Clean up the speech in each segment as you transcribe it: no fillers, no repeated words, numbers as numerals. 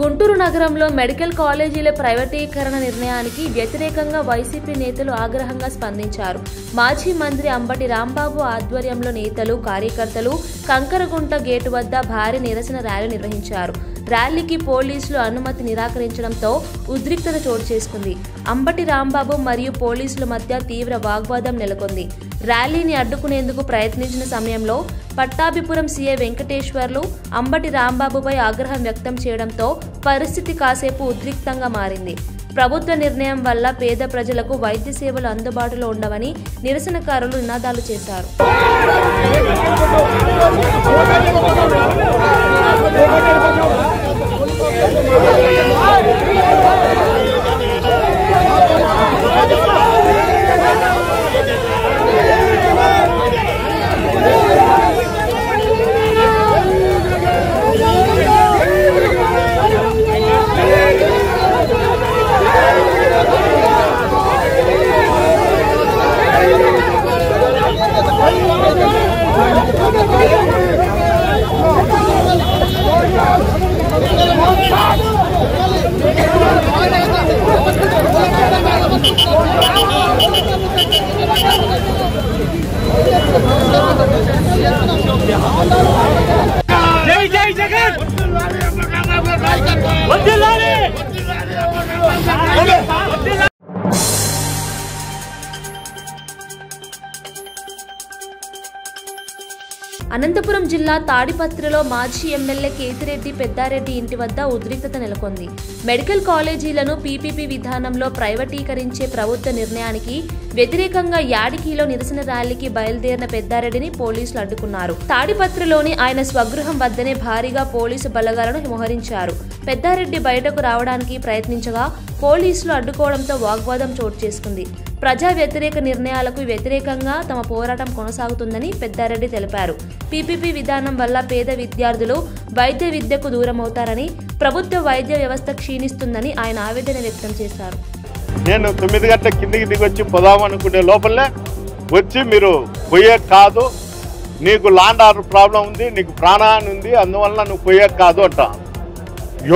గుంటూరు నగరంలో మెడికల్ కాలేజీల ప్రైవేటీకరణ నిర్ణయానికి వ్యతిరేకంగా వైసీపీ నేతలు ఆగ్రహంగా స్పందించారు. మాజీ మంత్రి అంబటి రాంబాబు ఆధ్వర్యంలో నేతలు, కార్యకర్తలు కంకరగుంట గేటు వద్ద భారీ నిరసన ర్యాలీ నిర్వహించారు. ర్యాలీకి పోలీసులు అనుమతి నిరాకరించడంతో ఉద్రిక్తత చోటు చేసుకుంది. అంబటి రాంబాబు మరియు పోలీసుల మధ్య తీవ్ర వాగ్వాదం నెలకొంది. ర్యాలీని అడ్డుకునేందుకు ప్రయత్నించిన సమయంలో పట్టాభిపురం సీఐ వెంకటేశ్వర్లు అంబటి రాంబాబుపై ఆగ్రహం వ్యక్తం చేయడంతో పరిస్థితి కాసేపు ఉద్రిక్తంగా మారింది. ప్రభుత్వ నిర్ణయం వల్ల పేద ప్రజలకు వైద్య సేవలు అందుబాటులో ఉండవని నిరసనకారులు నినాదాలు చేశారు. జై జై జగన్ వదిలాలి అనంతపురం జిల్లా తాడిపత్రిలో మాజీ ఎమ్మెల్యే కేతిరెడ్డి పెద్దారెడ్డి ఇంటి వద్ద ఉద్రిక్తత నెలకొంది. మెడికల్ కాలేజీలను పీపీపీ విధానంలో ప్రైవేటీకరించే ప్రభుత్వ నిర్ణయానికి వ్యతిరేకంగా యాడికిలో నిరసన ర్యాలీకి బయలుదేరిన పెద్దారెడ్డిని పోలీసులు అడ్డుకున్నారు. తాడిపత్రిలోని ఆయన స్వగృహం వద్దనే భారీగా పోలీసు బలగాలను మోహరించారు. పెద్దారెడ్డి బయటకు రావడానికి ప్రయత్నించగా పోలీసులు అడ్డుకోవడంతో వాగ్వాదం చోటు చేసుకుంది. ప్రజా వ్యతిరేక నిర్ణయాలకు వ్యతిరేకంగా తమ పోరాటం కొనసాగుతుందని పెద్దారెడ్డి తెలిపారు. పీపీపీ విధానం వల్ల పేద విద్యార్థులు వైద్య విద్యకు దూరమవుతారని, ప్రభుత్వ వైద్య వ్యవస్థ క్షీణిస్తుందని ఆయన ఆవేదన వ్యక్తం చేశారు. నేను 9 గంటల కిందికి దిగొచ్చి పోదామనుకునే లోపలే వచ్చి మీరు పోయే కాదు, నీకు ల్యాండ్ ఆర్డర్ ప్రాబ్లం ఉంది, నీకు ప్రాణహాని ఉంది, అందువల్ల నువ్వు పోయే కాదు అంట.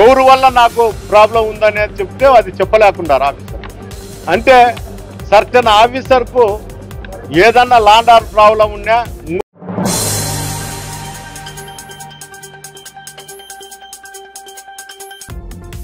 ఎవరి వల్ల నాకు ప్రాబ్లం ఉందనేది చెప్తే అది చెప్పలేకున్నారు ఆఫీసర్. అంటే సర్టన్ ఆఫీసర్కు ఏదన్నా ల్యాండ్ ఆర్డర్ ప్రాబ్లం ఉన్నా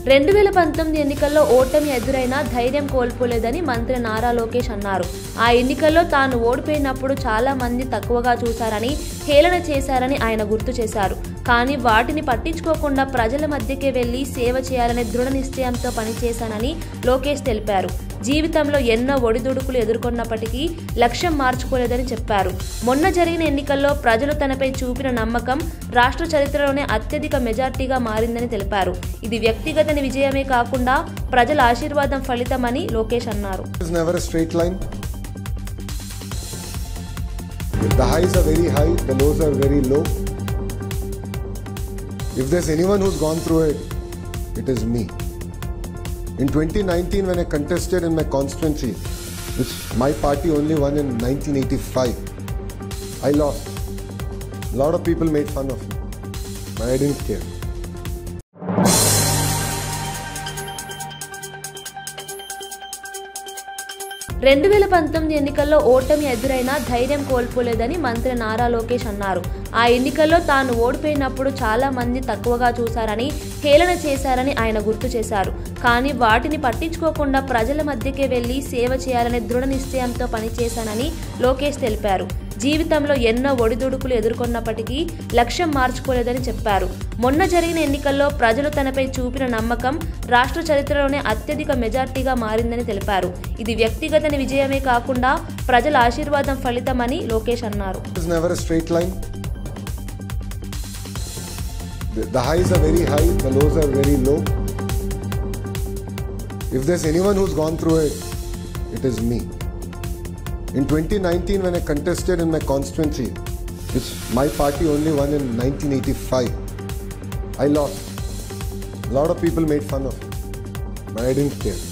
2019 ఎన్నికల్లో ఓటమి ఎదురైనా ధైర్యం కోల్పోలేదని మంత్రి నారా లోకేష్ అన్నారు. ఆ ఎన్నికల్లో తాను ఓడిపోయినప్పుడు చాలా మంది తక్కువగా చూశారని, హేళన చేశారని ఆయన గుర్తు చేశారు. కానీ వాటిని పట్టించుకోకుండా ప్రజల మధ్యకే వెళ్లి సేవ చేయాలనే దృఢ నిశ్చయంతో పనిచేశానని లోకేష్ తెలిపారు. జీవితంలో ఎన్నో ఒడిదుడుకులు ఎదుర్కొన్నప్పటికీ లక్ష్యం మార్చుకోలేదని చెప్పారు. మొన్న జరిగిన ఎన్నికల్లో ప్రజలు తనపై చూపిన నమ్మకం రాష్ట్ర చరిత్రలోనే అత్యధిక మెజార్టీగా మారిందని తెలిపారు. ఇది వ్యక్తిగత విజయమే కాకుండా ప్రజల ఆశీర్వాదం ఫలితమని లోకేష్ అన్నారు. The highs are very high, the lows are very low. If there's anyone who's gone through it, it is me. In 2019, when I contested in my constituency, which my party only won in 1985, I lost. A lot of people made fun of me, but I didn't care. రెండు 2019 ఎన్నికల్లో ఓటమి ఎదురైనా ధైర్యం కోల్పోలేదని మంత్రి నారా లోకేష్ అన్నారు. ఆ ఎన్నికల్లో తాను ఓడిపోయినప్పుడు చాలా మంది తక్కువగా చూశారని, హేళన చేశారని ఆయన గుర్తు చేశారు. కానీ వాటిని పట్టించుకోకుండా ప్రజల మధ్యకే వెళ్లి సేవ చేయాలనే దృఢ నిశ్చయంతో పనిచేశానని లోకేష్ తెలిపారు. జీవితంలో ఎన్నో ఒడిదుడుకులు ఎదుర్కొన్నప్పటికీ లక్ష్యం మార్చుకోలేదని చెప్పారు. మొన్న జరిగిన ఎన్నికల్లో ప్రజలు తనపై చూపిన నమ్మకం రాష్ట్ర చరిత్రలోనే అత్యధిక మెజార్టీగా మారిందని తెలిపారు. ఇది వ్యక్తిగత విజయమే కాకుండా ప్రజల ఆశీర్వాదం ఫలితమని లోకేష్ అన్నారు. The highs are very high, the lows are very low. If there's anyone who's gone through it, it is me. In 2019, when I contested in my constituency, which my party only won in 1985, I lost. A lot of people made fun of me, but I didn't care.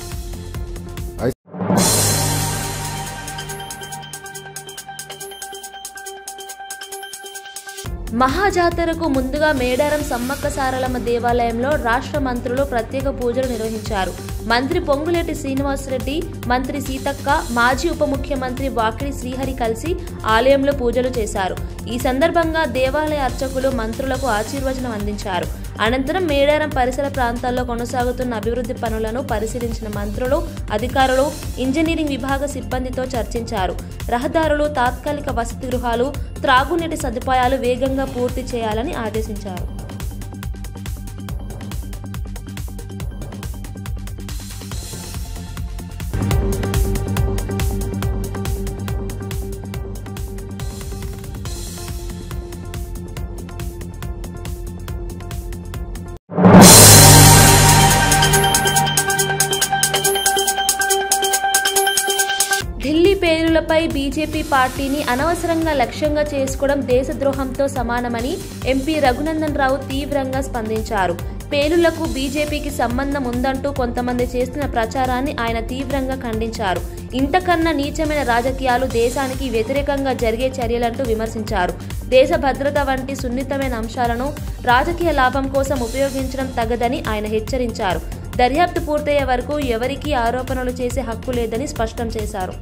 మహాజాతరకు ముందుగా మేడారం సమ్మక్క సారలమ్మ దేవాలయంలో రాష్ట్ర మంత్రులు ప్రత్యేక పూజలు నిర్వహించారు. మంత్రి పొంగులేటి శ్రీనివాసరెడ్డి, మంత్రి సీతక్క, మాజీ ఉప ముఖ్యమంత్రి వాకిడి శ్రీహరి కలిసి ఆలయంలో పూజలు చేశారు. ఈ సందర్భంగా దేవాలయ అర్చకులు మంత్రులకు ఆశీర్వచనం అందించారు. అనంతరం మేడారం పరిసర ప్రాంతాల్లో కొనసాగుతున్న అభివృద్ధి పనులను పరిశీలించిన మంత్రులు, అధికారులు, ఇంజనీరింగ్ విభాగ సిబ్బందితో చర్చించారు. రహదారులు, తాత్కాలిక వసతి గృహాలు, త్రాగునీటి సదుపాయాలు వేగంగా పూర్తి చేయాలని ఆదేశించారు. ఢిల్లీ పేలులపై బీజేపీ పార్టీని అనవసరంగా లక్ష్యంగా చేసుకోవడం దేశద్రోహంతో సమానమని ఎంపీ రఘునందన్ రావు తీవ్రంగా స్పందించారు. పేలులకు బీజేపీకి సంబంధం ఉందంటూ కొంతమంది చేస్తున్న ప్రచారాన్ని ఆయన తీవ్రంగా ఖండించారు. ఇంతకన్నా నీచమైన రాజకీయాలు, దేశానికి వ్యతిరేకంగా జరిగే చర్యలంటూ విమర్శించారు. దేశ భద్రత వంటి సున్నితమైన అంశాలను రాజకీయ లాభం కోసం ఉపయోగించడం తగదని ఆయన హెచ్చరించారు. దర్యాప్తు పూర్తయ్యే వరకు ఎవరికీ ఆరోపణలు చేసే హక్కు లేదని స్పష్టం చేశారు.